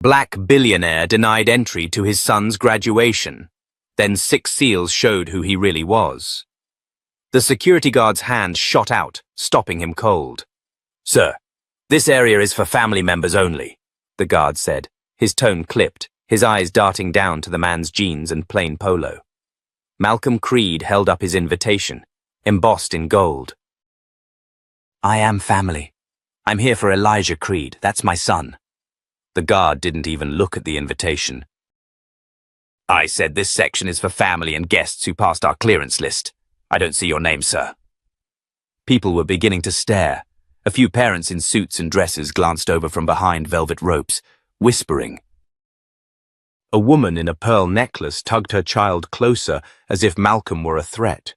Black billionaire denied entry to his son's graduation. Then 6 SEALs showed who he really was. The security guard's hand shot out, stopping him cold. "Sir, this area is for family members only," the guard said, his tone clipped, his eyes darting down to the man's jeans and plain polo. Malcolm Creed held up his invitation, embossed in gold. "I am family. I'm here for Elijah Creed, that's my son." The guard didn't even look at the invitation. "I said this section is for family and guests who passed our clearance list. I don't see your name, sir." People were beginning to stare. A few parents in suits and dresses glanced over from behind velvet ropes, whispering. A woman in a pearl necklace tugged her child closer as if Malcolm were a threat.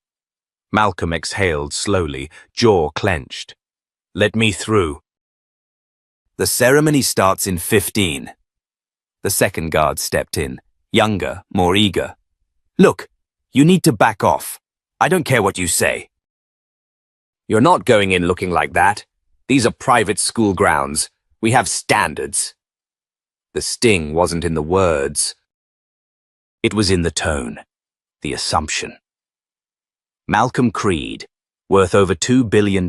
Malcolm exhaled slowly, jaw clenched. "Let me through." "The ceremony starts in 15. The second guard stepped in, younger, more eager. "Look, you need to back off. I don't care what you say." "You're not going in looking like that. These are private school grounds. We have standards." The sting wasn't in the words. It was in the tone, the assumption. Malcolm Creed, worth over $2 billion,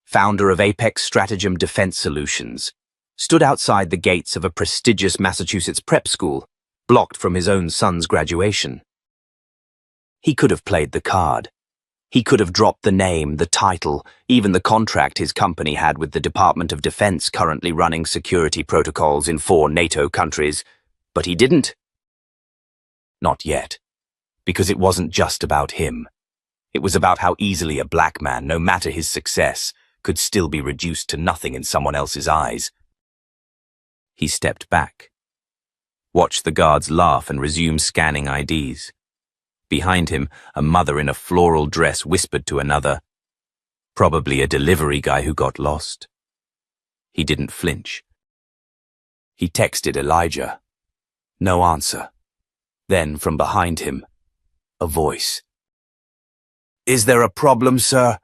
founder of Apex Stratagem Defense Solutions, stood outside the gates of a prestigious Massachusetts prep school, blocked from his own son's graduation. He could have played the card. He could have dropped the name, the title, even the contract his company had with the Department of Defense currently running security protocols in 4 NATO countries, but he didn't. Not yet, because it wasn't just about him. It was about how easily a black man, no matter his success, could still be reduced to nothing in someone else's eyes. He stepped back, watched the guards laugh and resume scanning IDs. Behind him, a mother in a floral dress whispered to another, probably a delivery guy who got lost. He didn't flinch. He texted Elijah. No answer. Then, from behind him, a voice. "Is there a problem, sir?"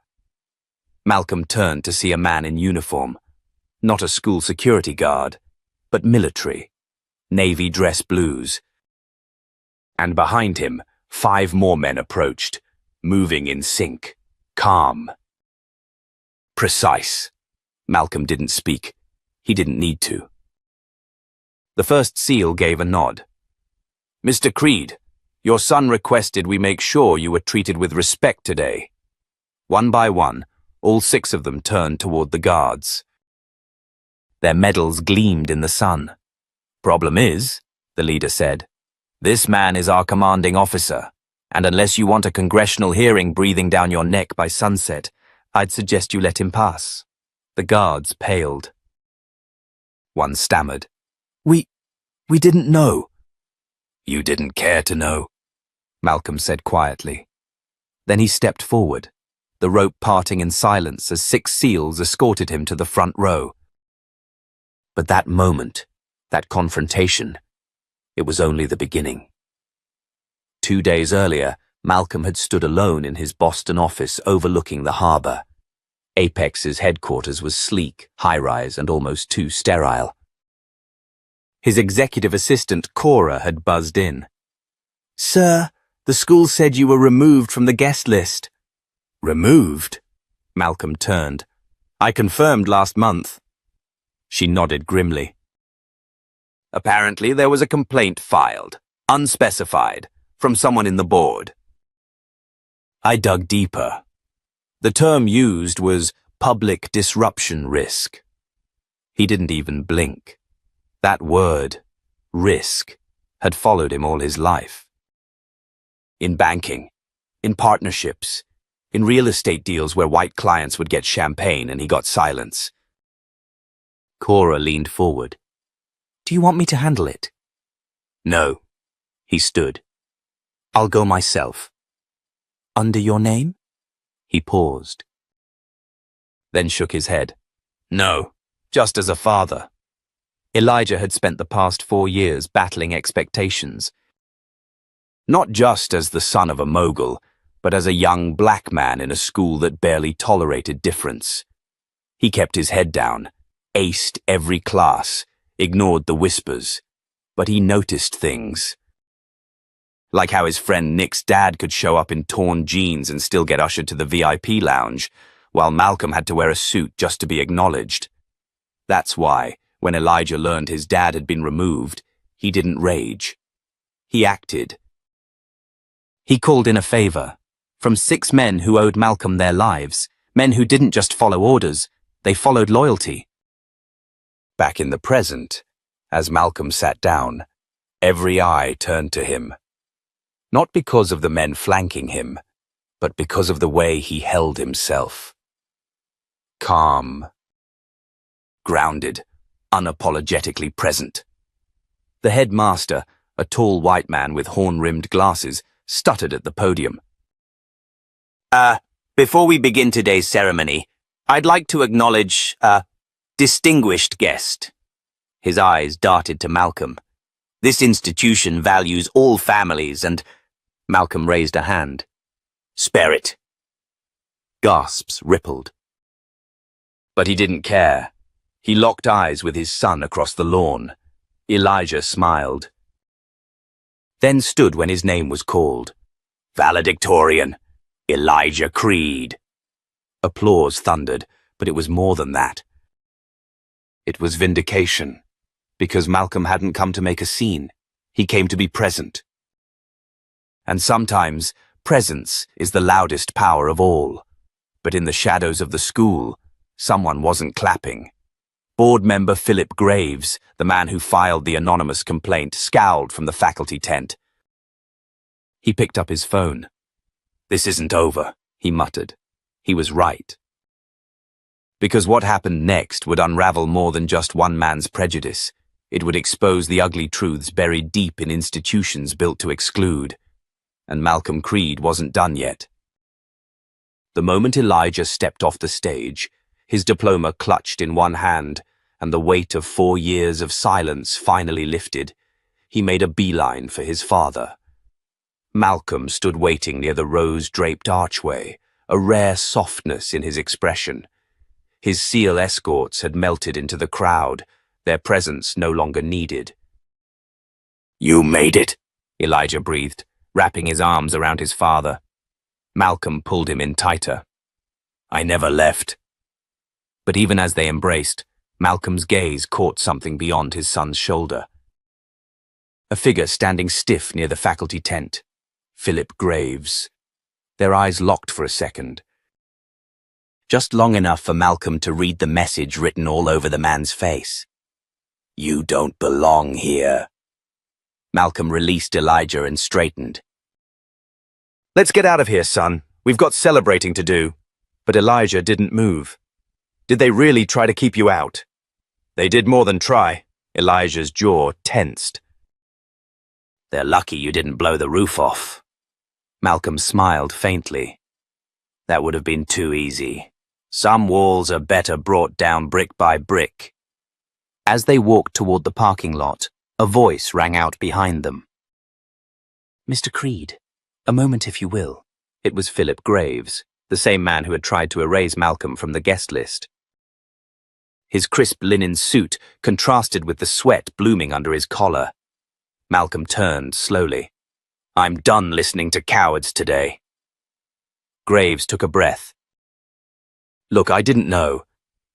Malcolm turned to see a man in uniform, not a school security guard, but military, navy dress blues. And behind him, 5 more men approached, moving in sync, calm. Precise. Malcolm didn't speak. He didn't need to. The first SEAL gave a nod. "Mr. Creed, your son requested we make sure you were treated with respect today." One by one, all 6 of them turned toward the guards. Their medals gleamed in the sun. "Problem is," the leader said, "this man is our commanding officer, and unless you want a congressional hearing breathing down your neck by sunset, I'd suggest you let him pass." The guards paled. One stammered, We didn't know." "You didn't care to know," Malcolm said quietly. Then he stepped forward, the rope parting in silence as 6 SEALs escorted him to the front row. But that moment, that confrontation, it was only the beginning. 2 days earlier, Malcolm had stood alone in his Boston office overlooking the harbor. Apex's headquarters was sleek, high-rise, and almost too sterile. His executive assistant, Cora, had buzzed in. "Sir, the school said you were removed from the guest list." "Removed?" Malcolm turned. "I confirmed last month." She nodded grimly. "Apparently there was a complaint filed, unspecified, from someone in the board." I dug deeper. The term used was public disruption risk. He didn't even blink. That word, risk, had followed him all his life. In banking, in partnerships, in real estate deals where white clients would get champagne and he got silence. Cora leaned forward. "Do you want me to handle it?" "No." He stood. "I'll go myself." "Under your name?" He paused. Then shook his head. "No, just as a father." Elijah had spent the past 4 years battling expectations. Not just as the son of a mogul, but as a young black man in a school that barely tolerated difference. He kept his head down, aced every class, ignored the whispers, but he noticed things. Like how his friend Nick's dad could show up in torn jeans and still get ushered to the VIP lounge, while Malcolm had to wear a suit just to be acknowledged. That's why, when Elijah learned his dad had been removed, he didn't rage. He acted. He called in a favor from 6 men who owed Malcolm their lives, men who didn't just follow orders, they followed loyalty. Back in the present, as Malcolm sat down, every eye turned to him. Not because of the men flanking him, but because of the way he held himself. Calm. Grounded, unapologetically present. The headmaster, a tall white man with horn-rimmed glasses, stuttered at the podium. Before we begin today's ceremony, I'd like to acknowledge a distinguished guest. His eyes darted to Malcolm. This institution values all families and... Malcolm raised a hand. Spare it. Gasps rippled. But he didn't care. He locked eyes with his son across the lawn. Elijah smiled. Then stood when his name was called. Valedictorian, Elijah Creed. Applause thundered, but it was more than that. It was vindication, because Malcolm hadn't come to make a scene. He came to be present. And sometimes, presence is the loudest power of all. But in the shadows of the school, someone wasn't clapping. Board member Philip Graves, the man who filed the anonymous complaint, scowled from the faculty tent. He picked up his phone. This isn't over, he muttered. He was right. Because what happened next would unravel more than just one man's prejudice. It would expose the ugly truths buried deep in institutions built to exclude. And Malcolm Creed wasn't done yet. The moment Elijah stepped off the stage, his diploma clutched in one hand, and the weight of 4 years of silence finally lifted, he made a beeline for his father. Malcolm stood waiting near the rose-draped archway, a rare softness in his expression. His SEAL escorts had melted into the crowd, their presence no longer needed. You made it, Elijah breathed, wrapping his arms around his father. Malcolm pulled him in tighter. I never left. But even as they embraced, Malcolm's gaze caught something beyond his son's shoulder. A figure standing stiff near the faculty tent. Philip Graves. Their eyes locked for a second. Just long enough for Malcolm to read the message written all over the man's face. You don't belong here. Malcolm released Elijah and straightened. Let's get out of here, son. We've got celebrating to do. But Elijah didn't move. Did they really try to keep you out? They did more than try. Elijah's jaw tensed. They're lucky you didn't blow the roof off. Malcolm smiled faintly. That would have been too easy. Some walls are better brought down brick by brick. As they walked toward the parking lot, a voice rang out behind them. Mr. Creed, a moment if you will. It was Philip Graves, the same man who had tried to erase Malcolm from the guest list. His crisp linen suit contrasted with the sweat blooming under his collar. Malcolm turned slowly. I'm done listening to cowards today. Graves took a breath. Look, I didn't know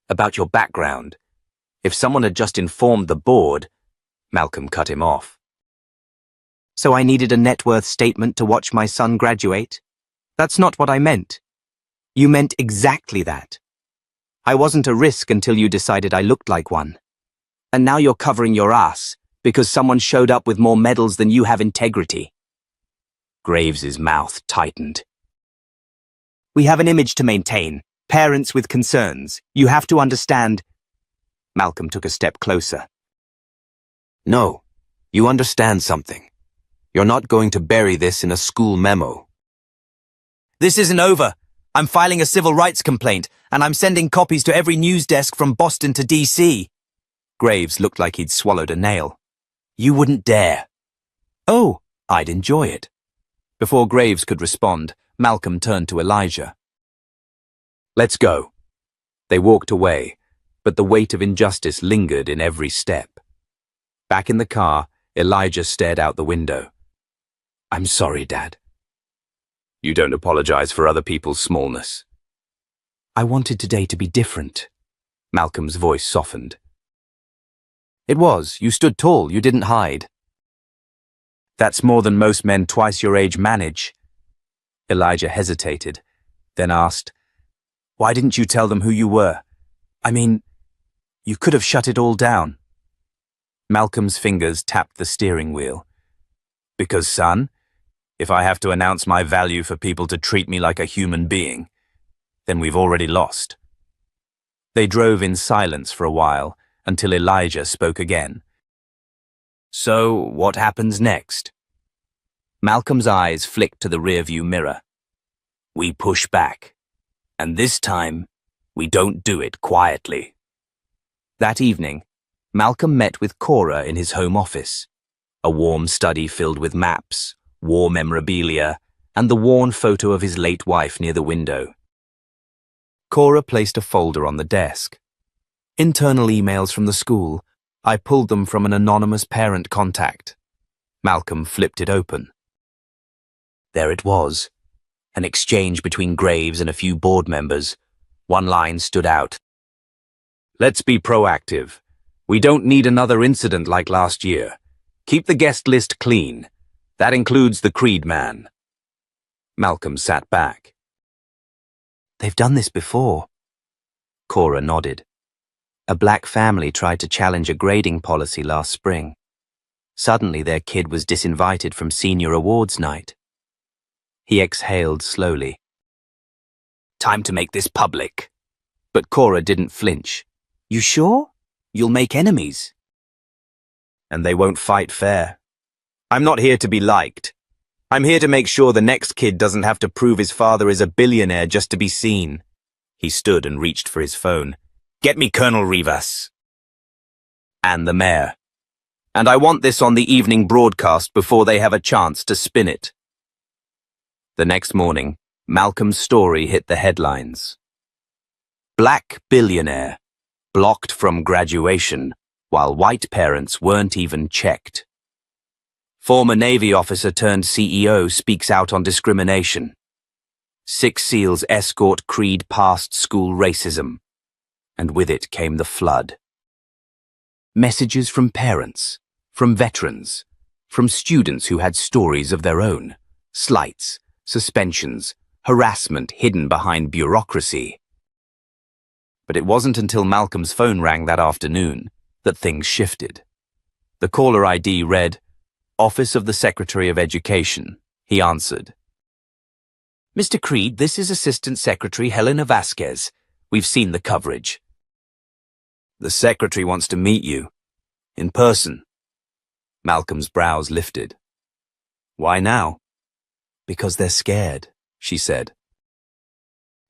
about your background. If someone had just informed the board, Malcolm cut him off. So I needed a net worth statement to watch my son graduate? That's not what I meant. You meant exactly that. I wasn't a risk until you decided I looked like one. And now you're covering your ass because someone showed up with more medals than you have integrity. Graves's mouth tightened. We have an image to maintain. Parents with concerns. You have to understand. Malcolm took a step closer. No, you understand something. You're not going to bury this in a school memo. This isn't over. I'm filing a civil rights complaint, and I'm sending copies to every news desk from Boston to DC. Graves looked like he'd swallowed a nail. You wouldn't dare. Oh, I'd enjoy it. Before Graves could respond, Malcolm turned to Elijah. Let's go. They walked away, but the weight of injustice lingered in every step. Back in the car, Elijah stared out the window. "I'm sorry, Dad." "You don't apologize for other people's smallness." "I wanted today to be different." Malcolm's voice softened. "It was. You stood tall. You didn't hide." "That's more than most men twice your age manage." Elijah hesitated, then asked, "Why didn't you tell them who you were? I mean, you could have shut it all down." Malcolm's fingers tapped the steering wheel. "Because, son, if I have to announce my value for people to treat me like a human being, then we've already lost." They drove in silence for a while until Elijah spoke again. "So, what happens next?" Malcolm's eyes flicked to the rearview mirror. "We push back. And this time, we don't do it quietly." That evening, Malcolm met with Cora in his home office, a warm study filled with maps, war memorabilia, and the worn photo of his late wife near the window. Cora placed a folder on the desk. "Internal emails from the school. I pulled them from an anonymous parent contact." Malcolm flipped it open. There it was, an exchange between Graves and a few board members. One line stood out. "Let's be proactive. We don't need another incident like last year. Keep the guest list clean. That includes the Creed man." Malcolm sat back. "They've done this before." Cora nodded. A black family tried to challenge a grading policy last spring. Suddenly their kid was disinvited from senior awards night. He exhaled slowly. "Time to make this public." But Cora didn't flinch. "You sure? You'll make enemies." "And they won't fight fair. I'm not here to be liked. I'm here to make sure the next kid doesn't have to prove his father is a billionaire just to be seen." He stood and reached for his phone. "Get me Colonel Rivas." "And the mayor. And I want this on the evening broadcast before they have a chance to spin it." The next morning, Malcolm's story hit the headlines. "Black billionaire blocked from graduation while white parents weren't even checked." Former Navy officer turned CEO speaks out on discrimination. 6 SEALs escort Creed past school racism. And with it came the flood. Messages from parents, from veterans, from students who had stories of their own. Slights, suspensions, harassment hidden behind bureaucracy. But it wasn't until Malcolm's phone rang that afternoon that things shifted. The caller ID read, "Office of the Secretary of Education." He answered. "Mr. Creed, this is Assistant Secretary Helena Vasquez. We've seen the coverage." "The Secretary wants to meet you. In person." Malcolm's brows lifted. "Why now?" "Because they're scared," she said.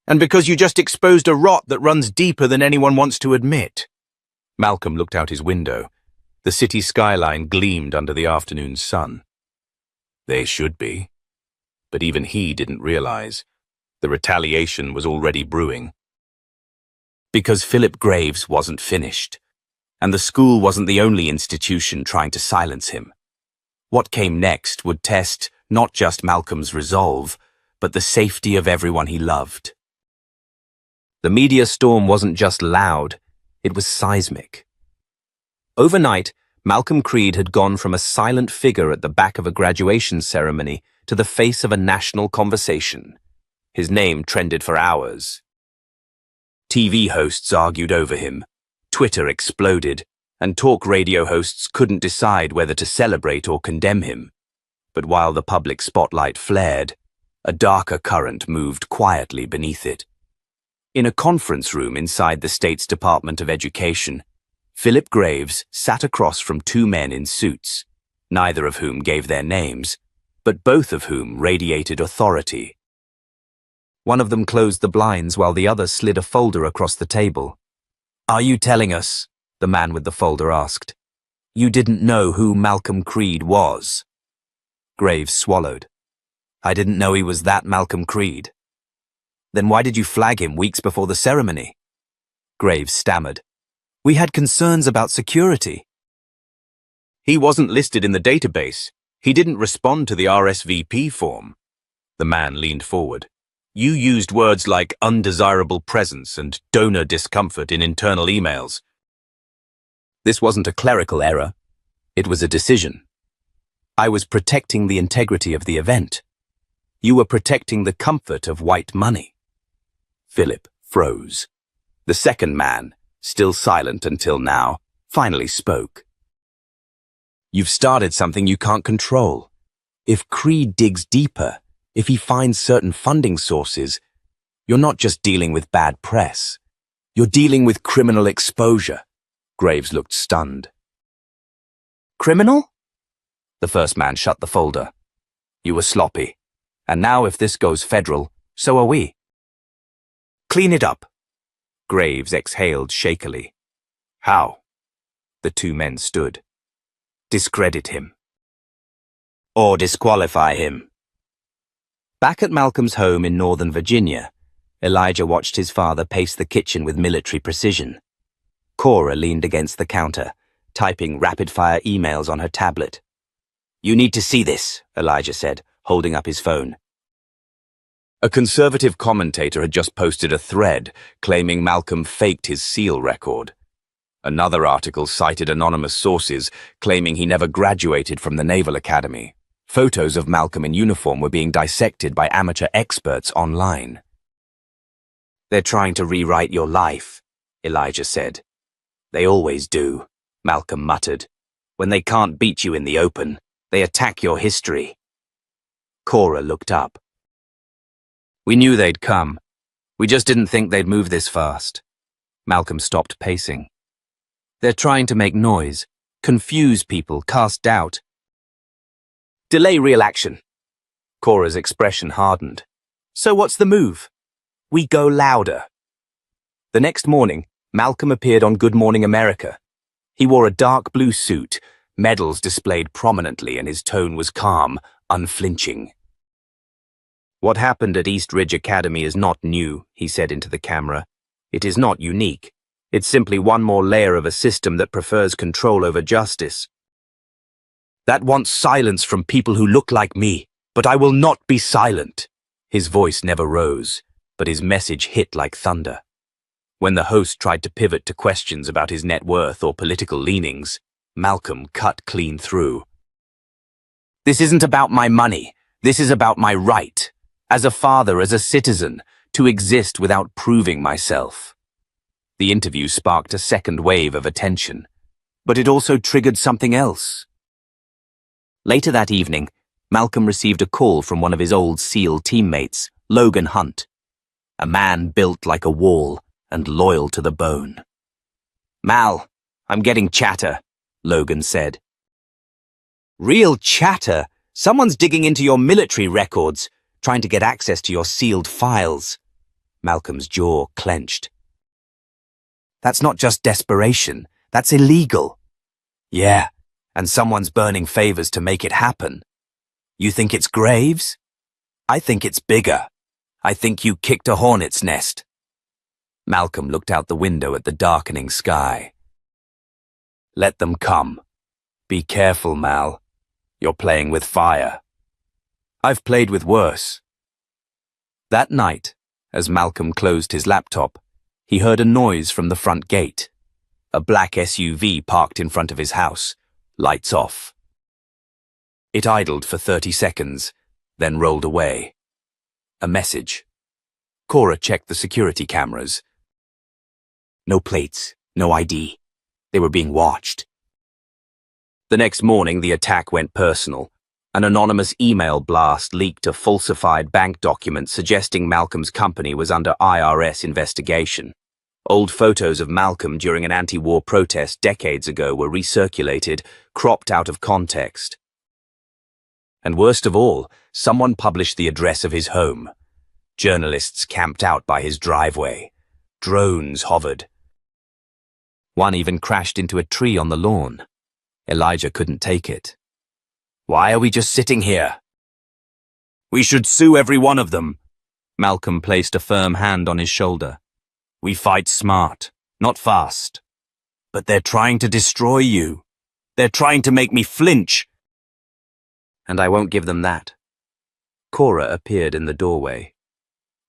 "And because you just exposed a rot that runs deeper than anyone wants to admit." Malcolm looked out his window. The city skyline gleamed under the afternoon sun. They should be. But even he didn't realize the retaliation was already brewing. Because Philip Graves wasn't finished, and the school wasn't the only institution trying to silence him. What came next would test not just Malcolm's resolve, but the safety of everyone he loved. The media storm wasn't just loud, it was seismic. Overnight, Malcolm Creed had gone from a silent figure at the back of a graduation ceremony to the face of a national conversation. His name trended for hours. TV hosts argued over him, Twitter exploded, and talk radio hosts couldn't decide whether to celebrate or condemn him. But while the public spotlight flared, a darker current moved quietly beneath it. In a conference room inside the state's Department of Education, Philip Graves sat across from 2 men in suits, neither of whom gave their names, but both of whom radiated authority. One of them closed the blinds while the other slid a folder across the table. "Are you telling us," the man with the folder asked, "you didn't know who Malcolm Creed was?" Graves swallowed. "I didn't know he was that Malcolm Creed." "Then why did you flag him weeks before the ceremony?" Graves stammered. "We had concerns about security." He wasn't listed in the database. He didn't respond to the RSVP form. The man leaned forward. You used words like undesirable presence and donor discomfort in internal emails. This wasn't a clerical error. It was a decision. I was protecting the integrity of the event. You were protecting the comfort of white money. Philip froze. The second man, still silent until now, finally spoke. You've started something you can't control. If Creed digs deeper, if he finds certain funding sources, you're not just dealing with bad press. You're dealing with criminal exposure. Graves looked stunned. Criminal? The first man shut the folder. You were sloppy. And now if this goes federal, so are we. Clean it up. Graves exhaled shakily. How? The two men stood. Discredit him. Or disqualify him. Back at Malcolm's home in Northern Virginia, Elijah watched his father pace the kitchen with military precision. Cora leaned against the counter, typing rapid-fire emails on her tablet. You need to see this, Elijah said, holding up his phone. A conservative commentator had just posted a thread claiming Malcolm faked his SEAL record. Another article cited anonymous sources claiming he never graduated from the Naval Academy. Photos of Malcolm in uniform were being dissected by amateur experts online. They're trying to rewrite your life, Elijah said. They always do, Malcolm muttered. When they can't beat you in the open, they attack your history. Cora looked up. We knew they'd come. We just didn't think they'd move this fast. Malcolm stopped pacing. They're trying to make noise, confuse people, cast doubt. Delay real action. Cora's expression hardened. So what's the move? We go louder. The next morning, Malcolm appeared on Good Morning America. He wore a dark blue suit, medals displayed prominently, and his tone was calm, unflinching. What happened at East Ridge Academy is not new, he said into the camera. It is not unique. It's simply one more layer of a system that prefers control over justice. That wants silence from people who look like me, but I will not be silent. His voice never rose, but his message hit like thunder. When the host tried to pivot to questions about his net worth or political leanings, Malcolm cut clean through. This isn't about my money. This is about my right, as a father, as a citizen, to exist without proving myself. The interview sparked a second wave of attention, but it also triggered something else. Later that evening, Malcolm received a call from one of his old SEAL teammates, Logan Hunt, a man built like a wall and loyal to the bone. Mal, I'm getting chatter, Logan said. Real chatter? Someone's digging into your military records, trying to get access to your sealed files. Malcolm's jaw clenched. That's not just desperation, that's illegal. Yeah, and someone's burning favors to make it happen. You think it's Graves? I think it's bigger. I think you kicked a hornet's nest. Malcolm looked out the window at the darkening sky. Let them come. Be careful, Mal. You're playing with fire. I've played with worse. That night, as Malcolm closed his laptop, he heard a noise from the front gate. A black SUV parked in front of his house, lights off. It idled for 30 seconds, then rolled away. A message. Cora checked the security cameras. No plates, no ID. They were being watched. The next morning, the attack went personal. An anonymous email blast leaked a falsified bank document suggesting Malcolm's company was under IRS investigation. Old photos of Malcolm during an anti-war protest decades ago were recirculated, cropped out of context. And worst of all, someone published the address of his home. Journalists camped out by his driveway. Drones hovered. One even crashed into a tree on the lawn. Elijah couldn't take it. Why are we just sitting here? We should sue every one of them. Malcolm placed a firm hand on his shoulder. We fight smart, not fast. But they're trying to destroy you. They're trying to make me flinch. And I won't give them that. Cora appeared in the doorway.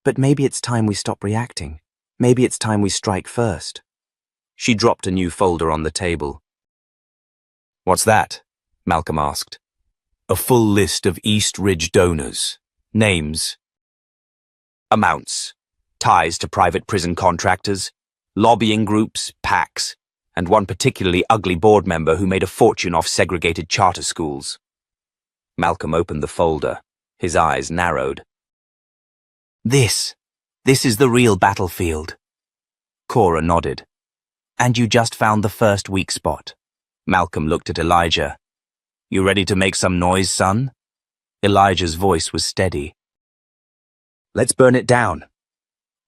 But maybe it's time we stop reacting. Maybe it's time we strike first. She dropped a new folder on the table. What's that? Malcolm asked. A full list of East Ridge donors. Names. Amounts. Ties to private prison contractors. Lobbying groups, PACs, and one particularly ugly board member who made a fortune off segregated charter schools. Malcolm opened the folder. His eyes narrowed. This is the real battlefield. Cora nodded. And you just found the first weak spot. Malcolm looked at Elijah. You ready to make some noise, son? Elijah's voice was steady. Let's burn it down.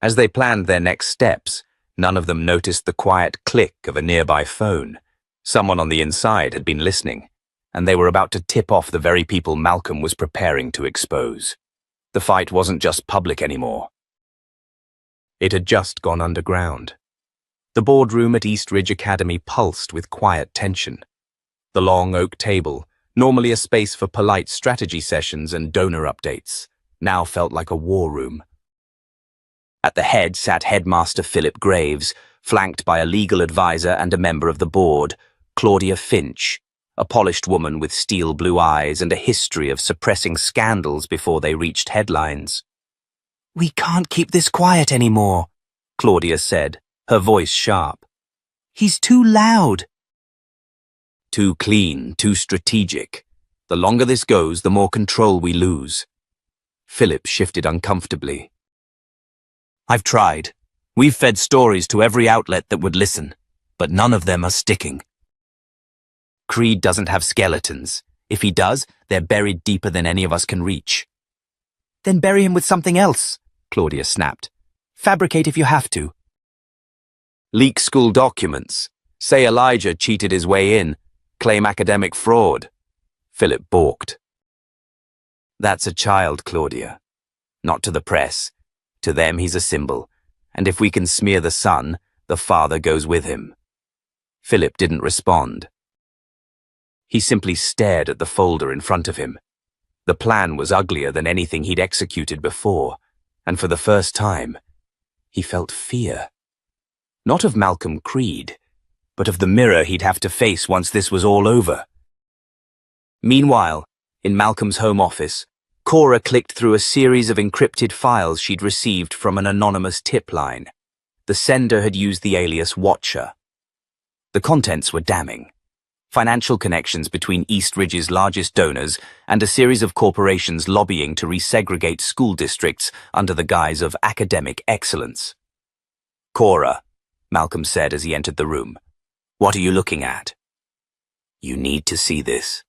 As they planned their next steps, none of them noticed the quiet click of a nearby phone. Someone on the inside had been listening, and they were about to tip off the very people Malcolm was preparing to expose. The fight wasn't just public anymore. It had just gone underground. The boardroom at East Ridge Academy pulsed with quiet tension. The long oak table, normally a space for polite strategy sessions and donor updates, now felt like a war room. At the head sat Headmaster Philip Graves, flanked by a legal advisor and a member of the board, Claudia Finch, a polished woman with steel blue eyes and a history of suppressing scandals before they reached headlines. We can't keep this quiet anymore, Claudia said, her voice sharp. He's too loud. Too clean, too strategic. The longer this goes, the more control we lose. Philip shifted uncomfortably. I've tried. We've fed stories to every outlet that would listen, but none of them are sticking. Creed doesn't have skeletons. If he does, they're buried deeper than any of us can reach. Then bury him with something else, Claudia snapped. Fabricate if you have to. Leak school documents. Say Elijah cheated his way in. Claim academic fraud. Philip balked. That's a child, Claudia. Not to the press. To them he's a symbol, and if we can smear the son, the father goes with him. Philip didn't respond. He simply stared at the folder in front of him. The plan was uglier than anything he'd executed before, and for the first time, he felt fear. Not of Malcolm Creed, but of the mirror he'd have to face once this was all over. Meanwhile, in Malcolm's home office, Cora clicked through a series of encrypted files she'd received from an anonymous tip line. The sender had used the alias Watcher. The contents were damning. Financial connections between East Ridge's largest donors and a series of corporations lobbying to resegregate school districts under the guise of academic excellence. Cora, Malcolm said as he entered the room, what are you looking at? You need to see this.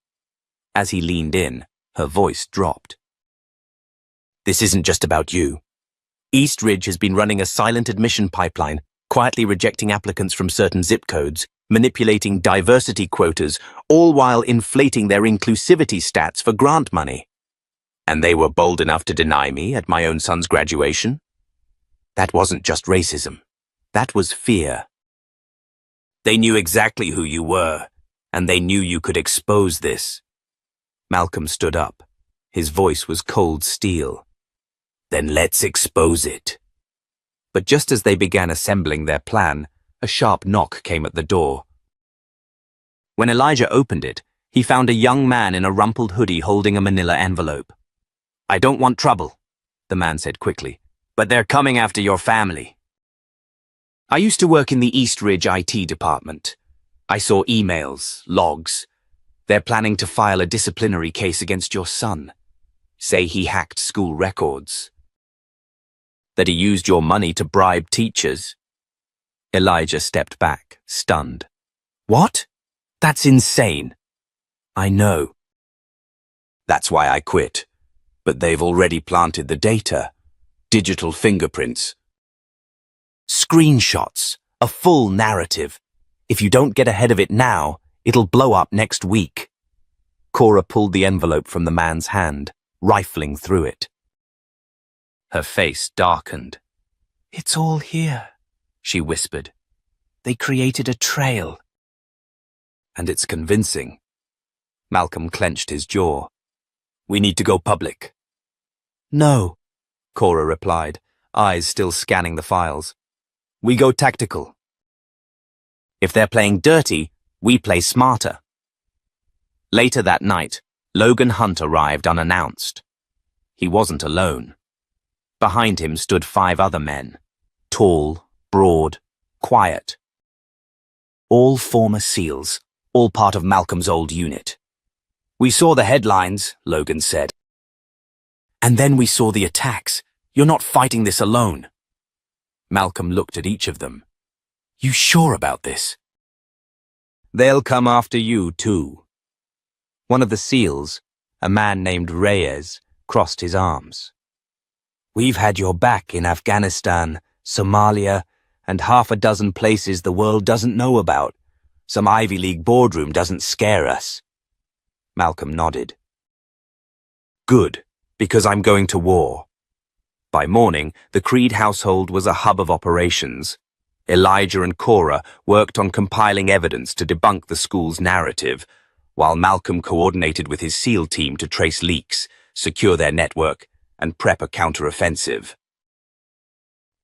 As he leaned in, her voice dropped. This isn't just about you. East Ridge has been running a silent admission pipeline, quietly rejecting applicants from certain zip codes, manipulating diversity quotas, all while inflating their inclusivity stats for grant money. And they were bold enough to deny me at my own son's graduation? That wasn't just racism. That was fear. They knew exactly who you were, and they knew you could expose this. Malcolm stood up. His voice was cold steel. Then let's expose it. But just as they began assembling their plan, a sharp knock came at the door. When Elijah opened it, he found a young man in a rumpled hoodie holding a manila envelope. I don't want trouble, the man said quickly, but they're coming after your family. I used to work in the East Ridge IT department. I saw emails, logs. They're planning to file a disciplinary case against your son. Say he hacked school records. That he used your money to bribe teachers. Elijah stepped back, stunned. What? That's insane. I know. That's why I quit. But they've already planted the data. Digital fingerprints. Screenshots. A full narrative. If you don't get ahead of it now, it'll blow up next week. Cora pulled the envelope from the man's hand, rifling through it. Her face darkened. It's all here, she whispered. They created a trail. And it's convincing. Malcolm clenched his jaw. We need to go public. No, Cora replied, eyes still scanning the files. We go tactical. If they're playing dirty, we play smarter. Later that night, Logan Hunt arrived unannounced. He wasn't alone. Behind him stood 5 other men, tall, broad, quiet. All former SEALs, all part of Malcolm's old unit. We saw the headlines, Logan said. And then we saw the attacks. You're not fighting this alone. Malcolm looked at each of them. You sure about this? They'll come after you too. One of the SEALs, a man named Reyes, crossed his arms. We've had your back in Afghanistan, Somalia, and half a dozen places the world doesn't know about. Some Ivy League boardroom doesn't scare us. Malcolm nodded. Good, because I'm going to war. By morning, the Creed household was a hub of operations. Elijah and Cora worked on compiling evidence to debunk the school's narrative, while Malcolm coordinated with his SEAL team to trace leaks, secure their network, and prep a counter-offensive.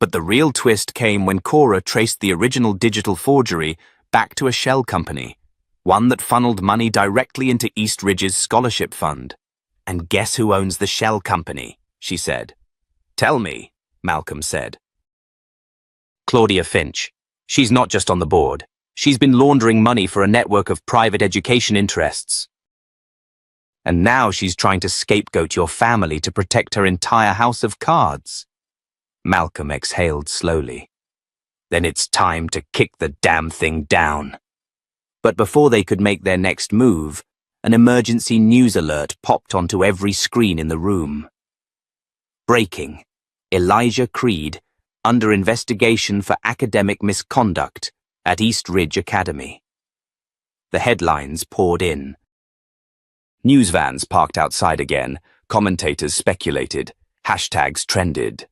But the real twist came when Cora traced the original digital forgery back to a shell company, one that funneled money directly into East Ridge's scholarship fund. And guess who owns the shell company? She said. Tell me, Malcolm said. Claudia Finch. She's not just on the board. She's been laundering money for a network of private education interests. And now she's trying to scapegoat your family to protect her entire house of cards. Malcolm exhaled slowly. Then it's time to kick the damn thing down. But before they could make their next move, an emergency news alert popped onto every screen in the room. Breaking. Elijah Creed, under investigation for academic misconduct at East Ridge Academy. The headlines poured in. News vans parked outside again, commentators speculated, hashtags trended.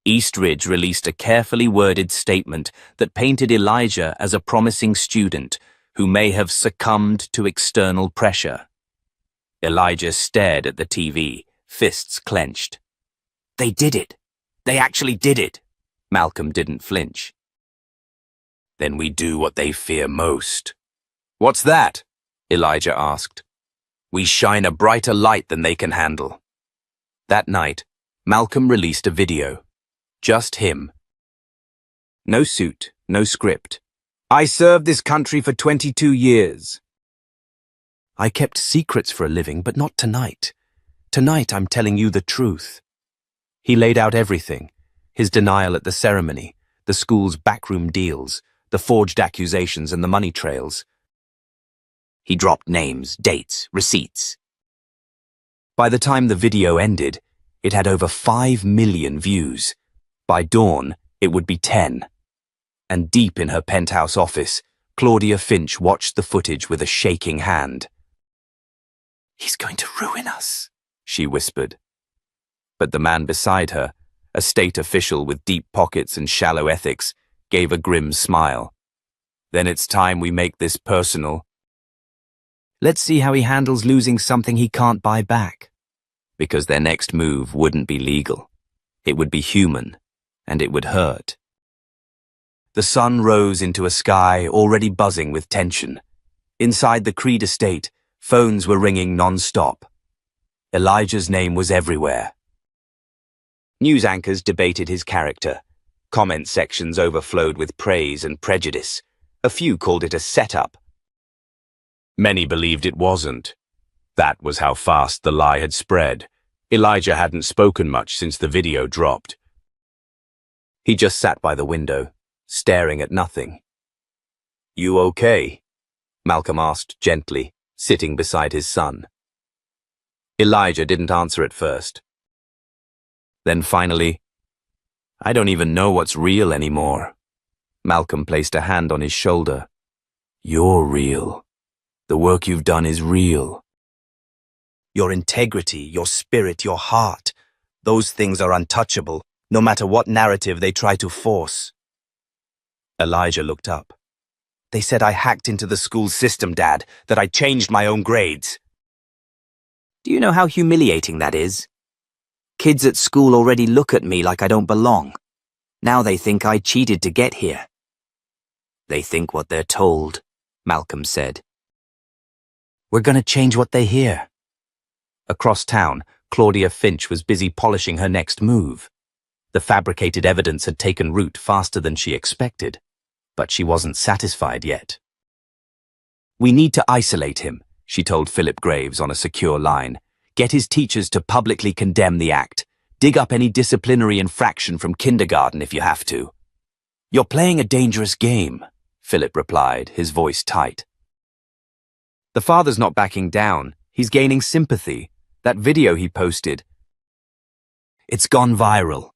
East Ridge released a carefully worded statement that painted Elijah as a promising student who may have succumbed to external pressure. Elijah stared at the TV, fists clenched. They did it. They actually did it. Malcolm didn't flinch. Then we do what they fear most. What's that? Elijah asked. We shine a brighter light than they can handle. That night, Malcolm released a video. Just him. No suit, no script. I served this country for 22 years. I kept secrets for a living, but not tonight. Tonight I'm telling you the truth. He laid out everything. His denial at the ceremony, the school's backroom deals, the forged accusations and the money trails. He dropped names, dates, receipts. By the time the video ended, it had over 5 million views. By dawn, it would be 10. And deep in her penthouse office, Claudia Finch watched the footage with a shaking hand. He's going to ruin us, she whispered. But the man beside her, a state official with deep pockets and shallow ethics, gave a grim smile. Then it's time we make this personal. Let's see how he handles losing something he can't buy back. Because their next move wouldn't be legal. It would be human, and it would hurt. The sun rose into a sky already buzzing with tension. Inside the Creed estate, phones were ringing non-stop. Elijah's name was everywhere. News anchors debated his character. Comment sections overflowed with praise and prejudice. A few called it a setup. Many believed it wasn't. That was how fast the lie had spread. Elijah hadn't spoken much since the video dropped. He just sat by the window, staring at nothing. You okay? Malcolm asked gently, sitting beside his son. Elijah didn't answer at first. Then finally, I don't even know what's real anymore. Malcolm placed a hand on his shoulder. You're real. The work you've done is real. Your integrity, your spirit, your heart, those things are untouchable, no matter what narrative they try to force. Elijah looked up. They said I hacked into the school system, Dad, that I changed my own grades. Do you know how humiliating that is? Kids at school already look at me like I don't belong. Now they think I cheated to get here. They think what they're told, Malcolm said. We're going to change what they hear. Across town, Claudia Finch was busy polishing her next move. The fabricated evidence had taken root faster than she expected, but she wasn't satisfied yet. We need to isolate him, she told Philip Graves on a secure line. Get his teachers to publicly condemn the act. Dig up any disciplinary infraction from kindergarten if you have to. You're playing a dangerous game, Philip replied, his voice tight. The father's not backing down. He's gaining sympathy. That video he posted. It's gone viral.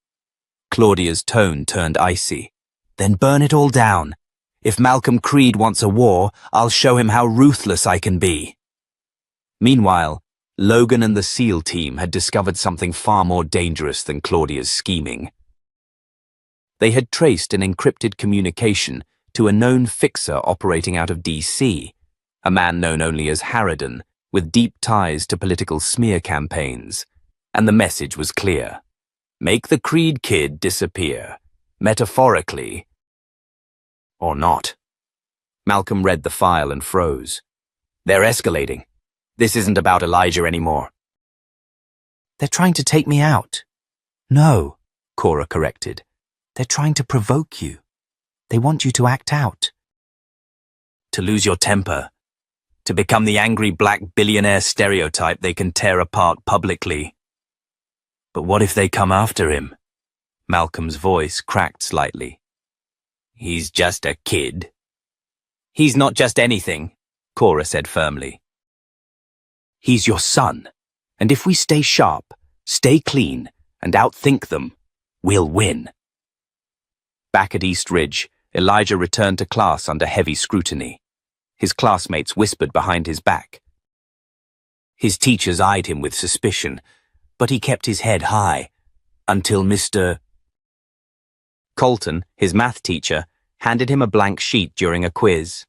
Claudia's tone turned icy. Then burn it all down. If Malcolm Creed wants a war, I'll show him how ruthless I can be. Meanwhile, Logan and the SEAL team had discovered something far more dangerous than Claudia's scheming. They had traced an encrypted communication to a known fixer operating out of DC, a man known only as Harridan, with deep ties to political smear campaigns. And the message was clear. Make the Creed kid disappear, metaphorically, or not. Malcolm read the file and froze. They're escalating. This isn't about Elijah anymore. They're trying to take me out. No, Cora corrected. They're trying to provoke you. They want you to act out. To lose your temper. To become the angry black billionaire stereotype they can tear apart publicly. But what if they come after him? Malcolm's voice cracked slightly. He's just a kid. He's not just anything, Cora said firmly. He's your son, and if we stay sharp, stay clean, and outthink them, we'll win. Back at East Ridge, Elijah returned to class under heavy scrutiny. His classmates whispered behind his back. His teachers eyed him with suspicion, but he kept his head high, until Mr. Colton, his math teacher, handed him a blank sheet during a quiz.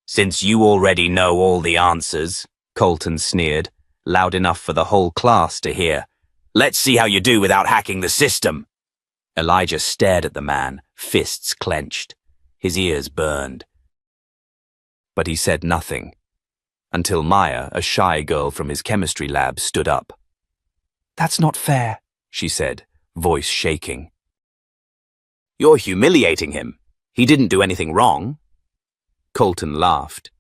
Since you already know all the answers, Colton sneered, loud enough for the whole class to hear. Let's see how you do without hacking the system. Elijah stared at the man, fists clenched. His ears burned. But he said nothing, until Maya, a shy girl from his chemistry lab, stood up. That's not fair, she said, voice shaking. You're humiliating him. He didn't do anything wrong. Colton laughed.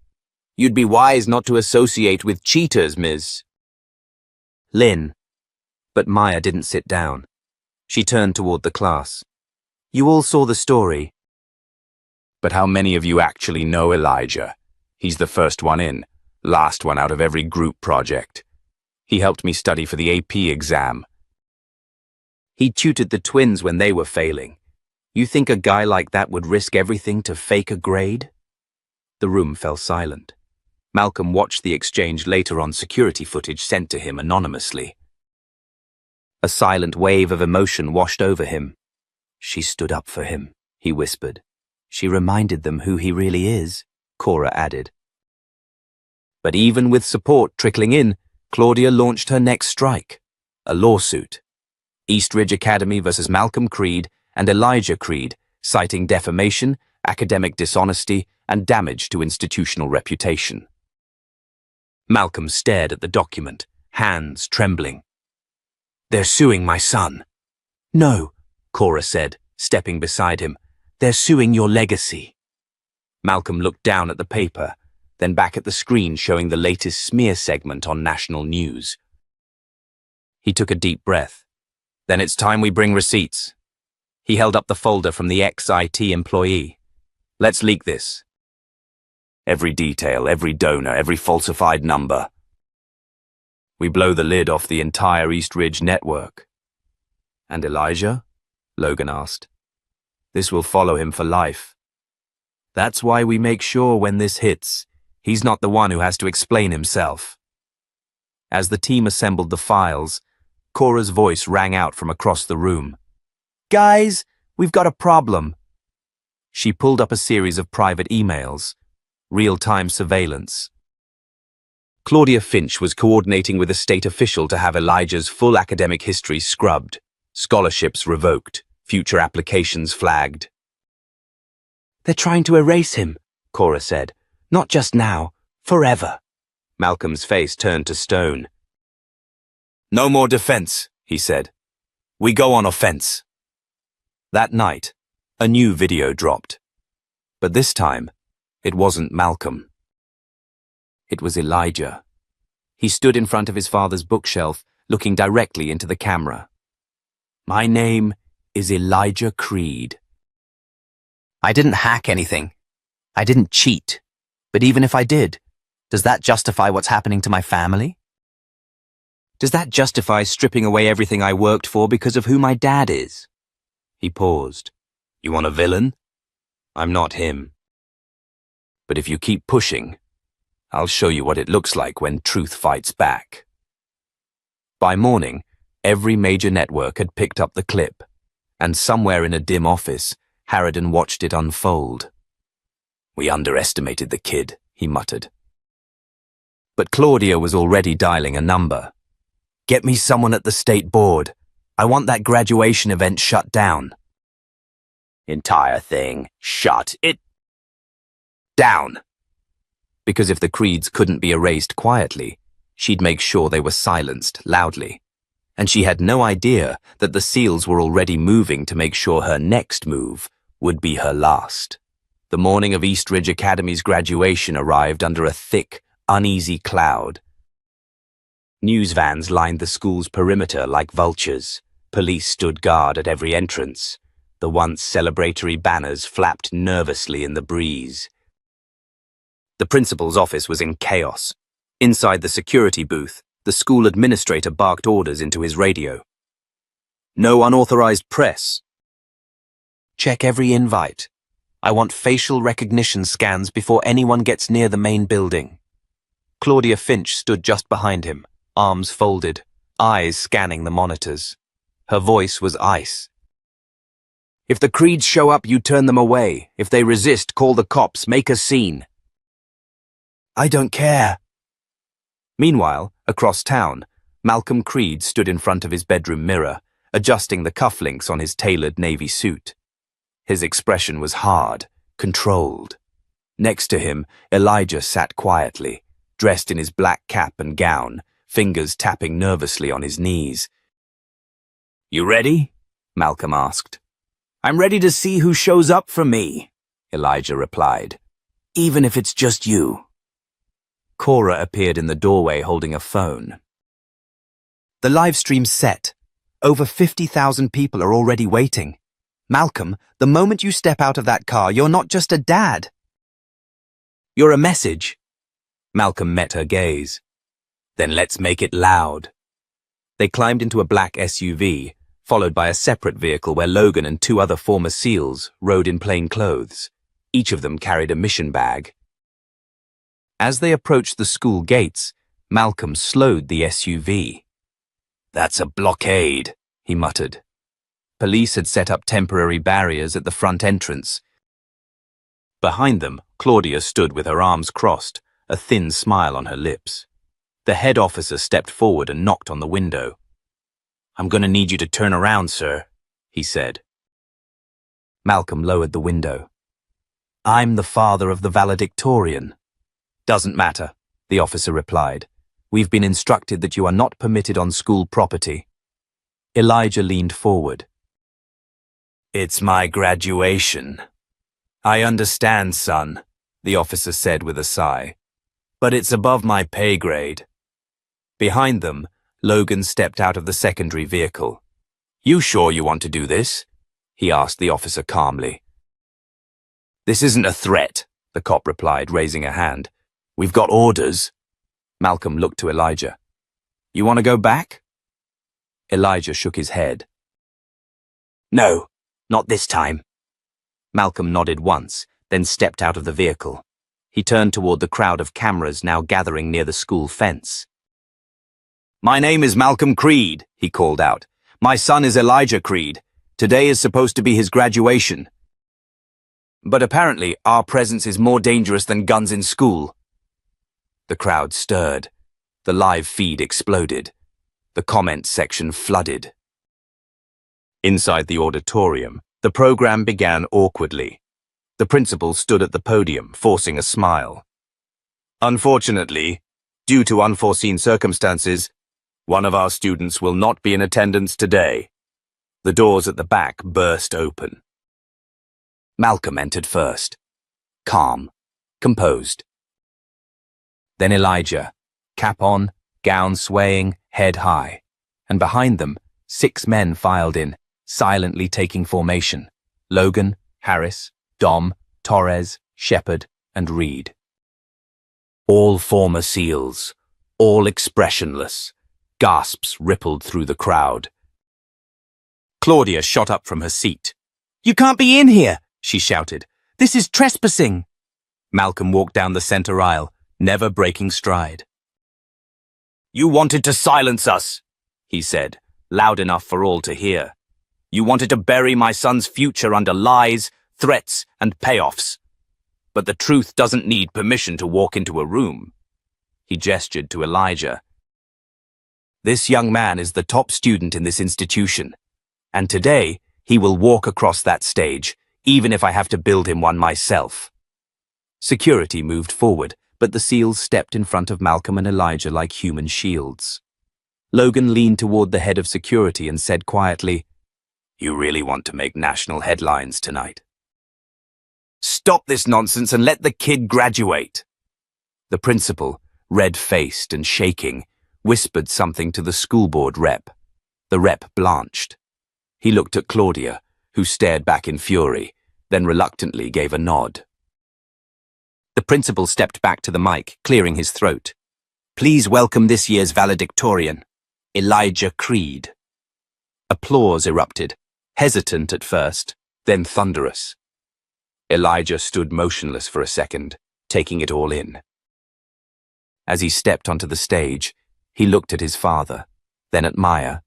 You'd be wise not to associate with cheaters, Ms. Lynn. But Maya didn't sit down. She turned toward the class. You all saw the story. But how many of you actually know Elijah? He's the first one in, last one out of every group project. He helped me study for the AP exam. He tutored the twins when they were failing. You think a guy like that would risk everything to fake a grade? The room fell silent. Malcolm watched the exchange later on security footage sent to him anonymously. A silent wave of emotion washed over him. She stood up for him, he whispered. She reminded them who he really is, Cora added. But even with support trickling in, Claudia launched her next strike, a lawsuit. East Ridge Academy versus Malcolm Creed and Elijah Creed, citing defamation, academic dishonesty, and damage to institutional reputation. Malcolm stared at the document, hands trembling. They're suing my son. No, Cora said, stepping beside him. They're suing your legacy. Malcolm looked down at the paper, then back at the screen showing the latest smear segment on national news. He took a deep breath. Then it's time we bring receipts. He held up the folder from the ex-IT employee. Let's leak this. Every detail, every donor, every falsified number. We blow the lid off the entire East Ridge network. And Elijah? Logan asked. This will follow him for life. That's why we make sure when this hits, he's not the one who has to explain himself. As the team assembled the files, Cora's voice rang out from across the room. Guys, we've got a problem. She pulled up a series of private emails, real-time surveillance. Claudia Finch was coordinating with a state official to have Elijah's full academic history scrubbed, scholarships revoked, future applications flagged. "They're trying to erase him," Cora said. "Not just now, forever." Malcolm's face turned to stone. "No more defense," he said. "We go on offense." That night, a new video dropped. But this time, it wasn't Malcolm. It was Elijah. He stood in front of his father's bookshelf, looking directly into the camera. "My name is Elijah Creed. I didn't hack anything. I didn't cheat. But even if I did, does that justify what's happening to my family? Does that justify stripping away everything I worked for because of who my dad is?" He paused. "You want a villain? I'm not him. But if you keep pushing, I'll show you what it looks like when truth fights back." By morning, every major network had picked up the clip, and somewhere in a dim office, Harridan watched it unfold. "We underestimated the kid," he muttered. But Claudia was already dialing a number. "Get me someone at the state board. I want that graduation event shut down." "Entire thing shut it down." Because if the Creeds couldn't be erased quietly, she'd make sure they were silenced loudly. And she had no idea that the SEALs were already moving to make sure her next move would be her last. The morning of East Ridge Academy's graduation arrived under a thick, uneasy cloud. News vans lined the school's perimeter like vultures. Police stood guard at every entrance. The once celebratory banners flapped nervously in the breeze. The principal's office was in chaos. Inside the security booth, the school administrator barked orders into his radio. "No unauthorized press. Check every invite. I want facial recognition scans before anyone gets near the main building." Claudia Finch stood just behind him, arms folded, eyes scanning the monitors. Her voice was ice. "If the Creeds show up, you turn them away. If they resist, call the cops, make a scene." "I don't care." Meanwhile, across town, Malcolm Creed stood in front of his bedroom mirror, adjusting the cufflinks on his tailored navy suit. His expression was hard, controlled. Next to him, Elijah sat quietly, dressed in his black cap and gown, fingers tapping nervously on his knees. "You ready?" Malcolm asked. "I'm ready to see who shows up for me," Elijah replied. "Even if it's just you." Cora appeared in the doorway holding a phone. "The live stream's set. Over 50,000 people are already waiting. Malcolm, the moment you step out of that car, you're not just a dad. You're a message." Malcolm met her gaze. "Then let's make it loud." They climbed into a black SUV, followed by a separate vehicle where Logan and 2 other former SEALs rode in plain clothes. Each of them carried a mission bag. As they approached the school gates, Malcolm slowed the SUV. "That's a blockade," he muttered. Police had set up temporary barriers at the front entrance. Behind them, Claudia stood with her arms crossed, a thin smile on her lips. The head officer stepped forward and knocked on the window. "I'm going to need you to turn around, sir," he said. Malcolm lowered the window. "I'm the father of the valedictorian." "Doesn't matter," the officer replied. "We've been instructed that you are not permitted on school property." Elijah leaned forward. "It's my graduation." "I understand, son," the officer said with a sigh. "But it's above my pay grade." Behind them, Logan stepped out of the secondary vehicle. "You sure you want to do this?" he asked the officer calmly. "This isn't a threat," the cop replied, raising a hand. "We've got orders." Malcolm looked to Elijah. "You want to go back?" Elijah shook his head. "No, not this time." Malcolm nodded once, then stepped out of the vehicle. He turned toward the crowd of cameras now gathering near the school fence. "My name is Malcolm Creed," he called out. "My son is Elijah Creed. Today is supposed to be his graduation." But apparently our presence is more dangerous than guns in school. The crowd stirred. The live feed exploded. The comments section flooded. Inside the auditorium, the program began awkwardly. The principal stood at the podium, forcing a smile. Unfortunately, due to unforeseen circumstances, one of our students will not be in attendance today. The doors at the back burst open. Malcolm entered first, calm, composed. Then Elijah, cap on, gown swaying, head high, and behind them, 6 men filed in, silently taking formation: Logan, Harris, Dom, Torres, Shepard, and Reed. All former SEALs, all expressionless. Gasps rippled through the crowd. Claudia shot up from her seat. "You can't be in here!" she shouted. "This is trespassing!" Malcolm walked down the center aisle, never breaking stride. "You wanted to silence us," he said, loud enough for all to hear. "You wanted to bury my son's future under lies, threats, and payoffs. But the truth doesn't need permission to walk into a room." He gestured to Elijah. "This young man is the top student in this institution, and today he will walk across that stage, even if I have to build him one myself." Security moved forward, but the SEALs stepped in front of Malcolm and Elijah like human shields. Logan leaned toward the head of security and said quietly, "You really want to make national headlines tonight? Stop this nonsense and let the kid graduate." The principal, red-faced and shaking, whispered something to the school board rep. The rep blanched. He looked at Claudia, who stared back in fury, then reluctantly gave a nod. The principal stepped back to the mic, clearing his throat. "Please welcome this year's valedictorian, Elijah Creed." Applause erupted, hesitant at first, then thunderous. Elijah stood motionless for a second, taking it all in. As he stepped onto the stage, he looked at his father, then at Maya,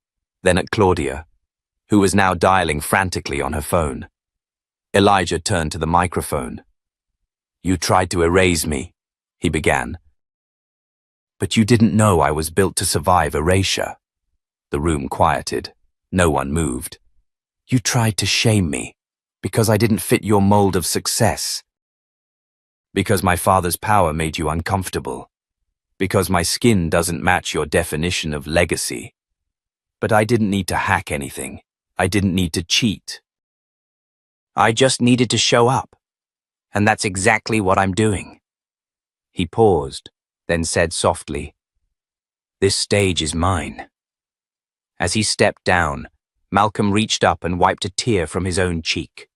then at Claudia, who was now dialing frantically on her phone. Elijah turned to the microphone. "You tried to erase me," he began. "But you didn't know I was built to survive erasure." The room quieted. No one moved. "You tried to shame me, because I didn't fit your mold of success. Because my father's power made you uncomfortable. Because my skin doesn't match your definition of legacy. But I didn't need to hack anything. I didn't need to cheat. I just needed to show up. And that's exactly what I'm doing." He paused, then said softly, "This stage is mine." As he stepped down, Malcolm reached up and wiped a tear from his own cheek.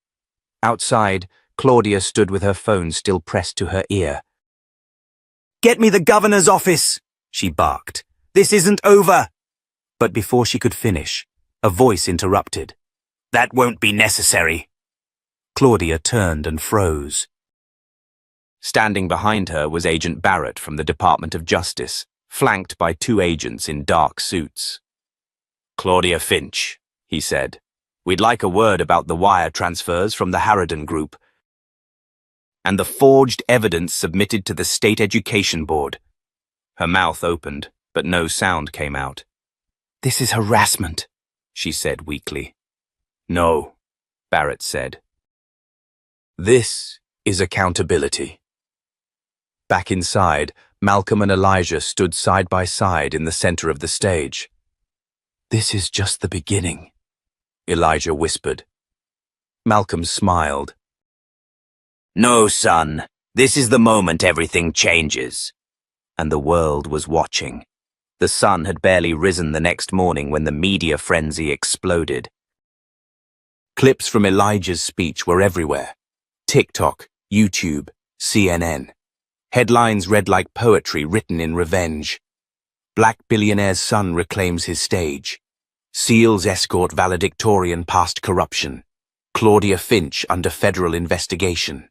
Outside, Claudia stood with her phone still pressed to her ear. "Get me the governor's office," she barked. "This isn't over." But before she could finish, a voice interrupted. "That won't be necessary." Claudia turned and froze. Standing behind her was Agent Barrett from the Department of Justice, flanked by 2 agents in dark suits. "Claudia Finch," he said, "we'd like a word about the wire transfers from the Harridan Group and the forged evidence submitted to the State Education Board." Her mouth opened, but no sound came out. "This is harassment," she said weakly. "No," Barrett said. "This is accountability." Back inside, Malcolm and Elijah stood side by side in the center of the stage. "This is just the beginning," Elijah whispered. Malcolm smiled. "No, son. This is the moment everything changes." And the world was watching. The sun had barely risen the next morning when the media frenzy exploded. Clips from Elijah's speech were everywhere. TikTok, YouTube, CNN. Headlines read like poetry written in revenge. Black billionaire's son reclaims his stage. SEALs escort valedictorian past corruption. Claudia Finch under federal investigation.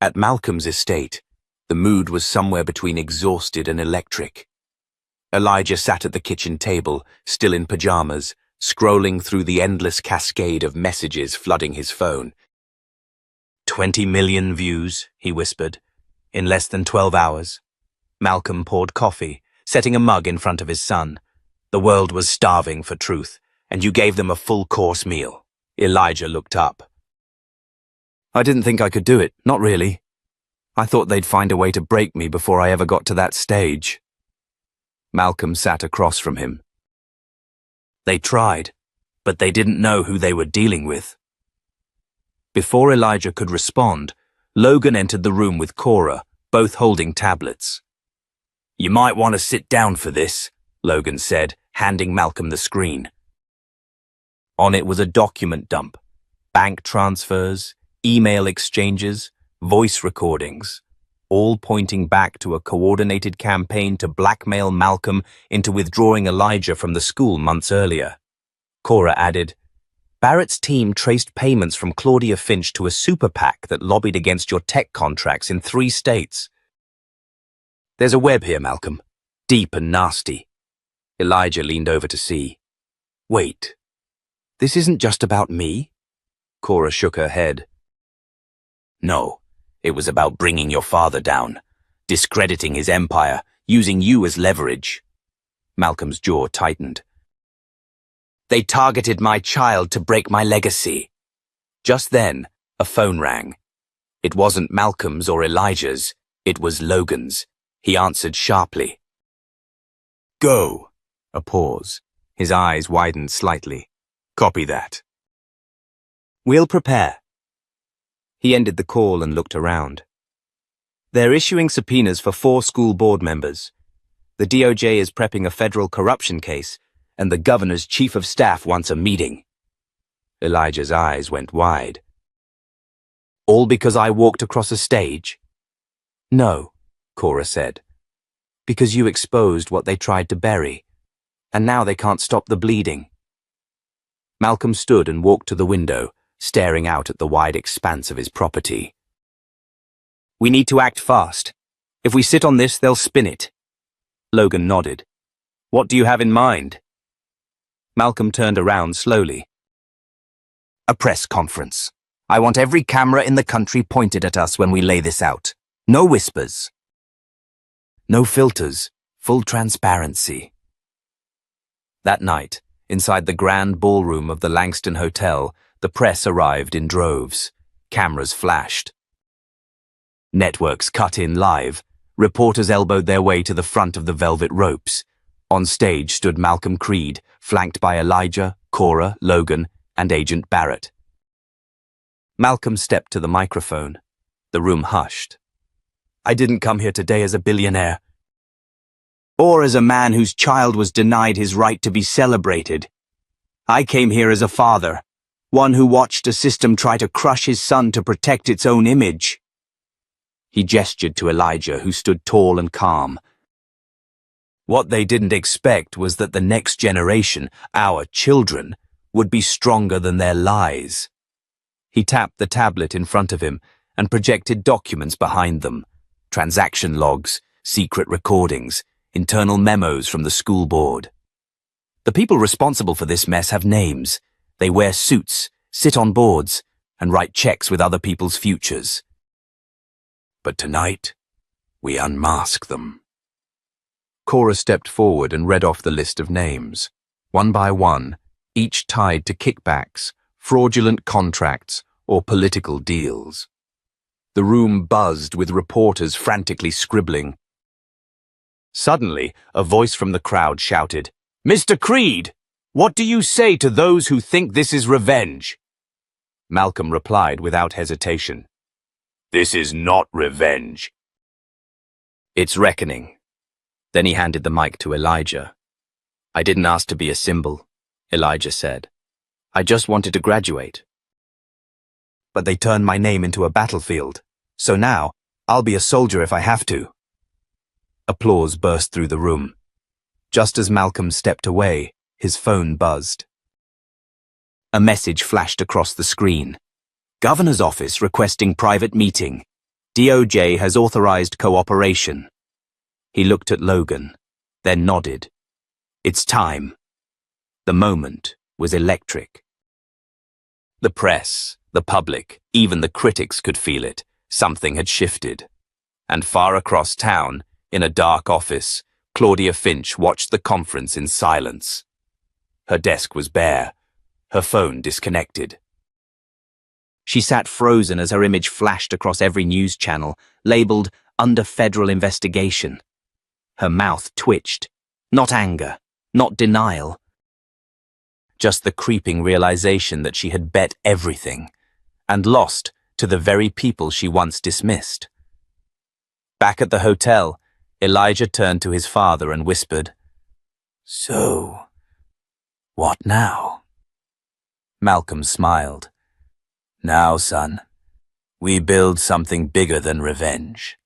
At Malcolm's estate, the mood was somewhere between exhausted and electric. Elijah sat at the kitchen table, still in pajamas, scrolling through the endless cascade of messages flooding his phone. 20 million views, he whispered. In less than 12 hours. Malcolm poured coffee, setting a mug in front of his son. The world was starving for truth, and you gave them a full-course meal. Elijah looked up. I didn't think I could do it, not really. I thought they'd find a way to break me before I ever got to that stage. Malcolm sat across from him. They tried, but they didn't know who they were dealing with. Before Elijah could respond, Logan entered the room with Cora, both holding tablets. You might want to sit down for this, Logan said, handing Malcolm the screen. On it was a document dump, bank transfers, email exchanges, voice recordings, all pointing back to a coordinated campaign to blackmail Malcolm into withdrawing Elijah from the school months earlier. Cora added, Barrett's team traced payments from Claudia Finch to a super PAC that lobbied against your tech contracts in 3 states. There's a web here, Malcolm. Deep and nasty. Elijah leaned over to see. Wait, this isn't just about me? Cora shook her head. No, it was about bringing your father down, discrediting his empire, using you as leverage. Malcolm's jaw tightened. They targeted my child to break my legacy. Just then, a phone rang. It wasn't Malcolm's or Elijah's, it was Logan's. He answered sharply. Go. A pause. His eyes widened slightly. Copy that. We'll prepare. He ended the call and looked around. They're issuing subpoenas for 4 school board members. The DOJ is prepping a federal corruption case, and the governor's chief of staff wants a meeting. Elijah's eyes went wide. All because I walked across a stage? No, Cora said. Because you exposed what they tried to bury, and now they can't stop the bleeding. Malcolm stood and walked to the window, staring out at the wide expanse of his property. We need to act fast. If we sit on this, they'll spin it. Logan nodded. What do you have in mind? Malcolm turned around slowly. A press conference. I want every camera in the country pointed at us when we lay this out. No whispers. No filters. Full transparency. That night, inside the grand ballroom of the Langston Hotel, the press arrived in droves. Cameras flashed. Networks cut in live. Reporters elbowed their way to the front of the velvet ropes. On stage stood Malcolm Creed, flanked by Elijah, Cora, Logan, and Agent Barrett. Malcolm stepped to the microphone. The room hushed. I didn't come here today as a billionaire. Or as a man whose child was denied his right to be celebrated. I came here as a father, one who watched a system try to crush his son to protect its own image. He gestured to Elijah, who stood tall and calm. What they didn't expect was that the next generation, our children, would be stronger than their lies. He tapped the tablet in front of him and projected documents behind them. Transaction logs, secret recordings, internal memos from the school board. The people responsible for this mess have names. They wear suits, sit on boards, and write checks with other people's futures. But tonight, we unmask them. Cora stepped forward and read off the list of names. One by one, each tied to kickbacks, fraudulent contracts, or political deals. The room buzzed with reporters frantically scribbling. Suddenly, a voice from the crowd shouted, Mr. Creed, what do you say to those who think this is revenge? Malcolm replied without hesitation. This is not revenge. It's reckoning. Then he handed the mic to Elijah. I didn't ask to be a symbol, Elijah said. I just wanted to graduate. But they turned my name into a battlefield, so now I'll be a soldier if I have to. Applause burst through the room. Just as Malcolm stepped away, his phone buzzed. A message flashed across the screen. Governor's office requesting private meeting. DOJ has authorized cooperation. He looked at Logan, then nodded. It's time. The moment was electric. The press, The public, even the critics, could feel it. Something had shifted. And far across town, in a dark office, Claudia Finch watched the conference in silence. Her desk was bare, her phone disconnected. She sat frozen as her image flashed across every news channel, labeled "under federal investigation." Her mouth twitched. Not anger, not denial. Just the creeping realization that she had bet everything, and lost to the very people she once dismissed. Back at the hotel, Elijah turned to his father and whispered, "So, what now?" Malcolm smiled. "Now, son, we build something bigger than revenge.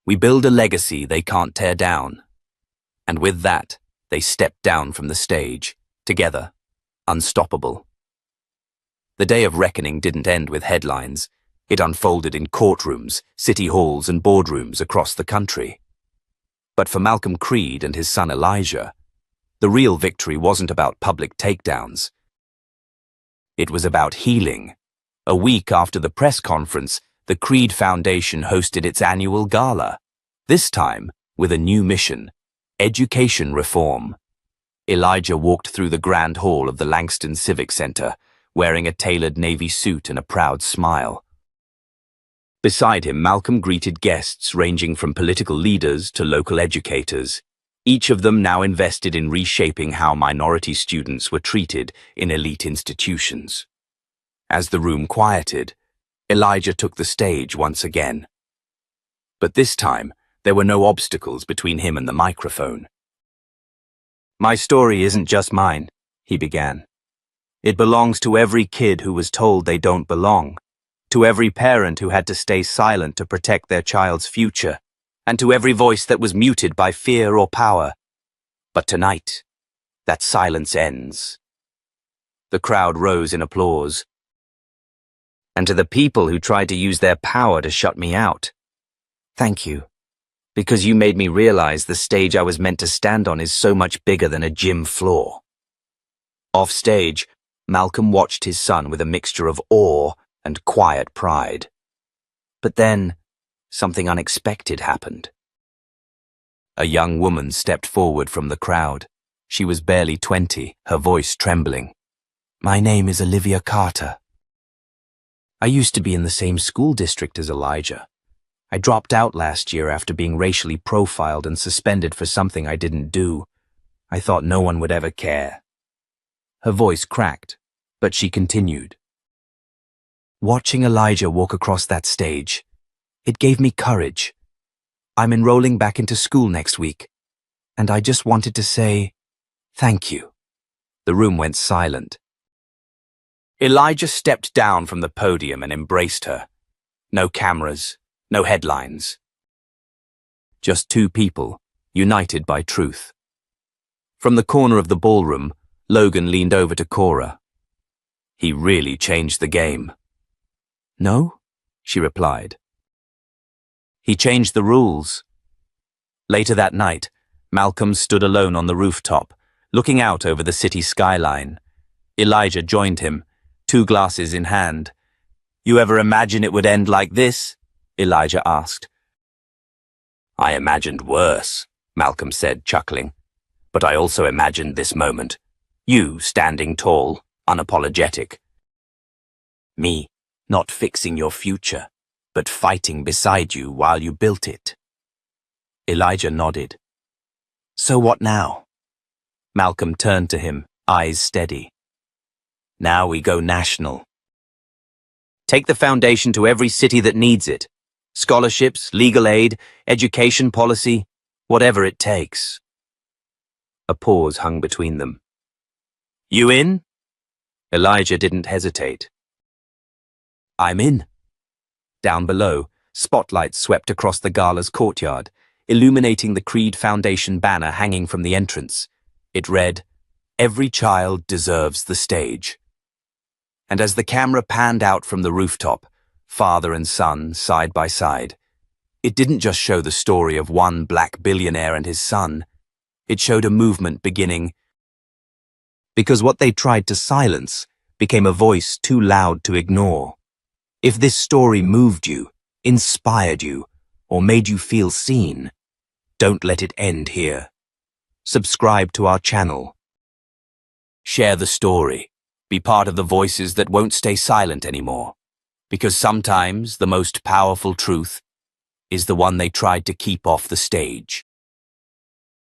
We build a legacy they can't tear down." And with that, they stepped down from the stage, together, unstoppable. The day of reckoning didn't end with headlines. It unfolded in courtrooms, city halls, and boardrooms across the country. But for Malcolm Creed and his son Elijah, the real victory wasn't about public takedowns. It was about healing. A week after the press conference, the Creed Foundation hosted its annual gala, this time with a new mission: education reform. Elijah walked through the grand hall of the Langston Civic Center, wearing a tailored navy suit and a proud smile. Beside him, Malcolm greeted guests ranging from political leaders to local educators, each of them now invested in reshaping how minority students were treated in elite institutions. As the room quieted, Elijah took the stage once again. But this time, there were no obstacles between him and the microphone. "My story isn't just mine," he began. "It belongs to every kid who was told they don't belong, to every parent who had to stay silent to protect their child's future, and to every voice that was muted by fear or power. But tonight, that silence ends." The crowd rose in applause. "And to the people who tried to use their power to shut me out, thank you. Because you made me realize the stage I was meant to stand on is so much bigger than a gym floor." Off stage, Malcolm watched his son with a mixture of awe and quiet pride. But then, something unexpected happened. A young woman stepped forward from the crowd. She was barely 20, her voice trembling. "My name is Olivia Carter. I used to be in the same school district as Elijah. I dropped out last year after being racially profiled and suspended for something I didn't do. I thought no one would ever care." Her voice cracked, but she continued. "Watching Elijah walk across that stage, it gave me courage. I'm enrolling back into school next week, and I just wanted to say thank you." The room went silent. Elijah stepped down from the podium and embraced her. No cameras. No headlines. Just two people, united by truth. From the corner of the ballroom, Logan leaned over to Cora. "He really changed the game." "No," she replied. "He changed the rules." Later that night, Malcolm stood alone on the rooftop, looking out over the city skyline. Elijah joined him, 2 glasses in hand. "You ever imagine it would end like this?" Elijah asked. "I imagined worse," Malcolm said, chuckling. "But I also imagined this moment. You standing tall, unapologetic. Me, not fixing your future, but fighting beside you while you built it." Elijah nodded. "So what now?" Malcolm turned to him, eyes steady. "Now we go national. Take the foundation to every city that needs it. Scholarships, legal aid, education policy, whatever it takes." A pause hung between them. "You in?" Elijah didn't hesitate. "I'm in." Down below, spotlights swept across the gala's courtyard, illuminating the Creed Foundation banner hanging from the entrance. It read, "Every child deserves the stage." And as the camera panned out from the rooftop, father and son side by side, it didn't just show the story of one black billionaire and his son. It showed a movement beginning. Because what they tried to silence became a voice too loud to ignore. If this story moved you, inspired you, or made you feel seen, don't let it end here. Subscribe to our channel. Share the story. Be part of the voices that won't stay silent anymore. Because sometimes the most powerful truth is the one they tried to keep off the stage.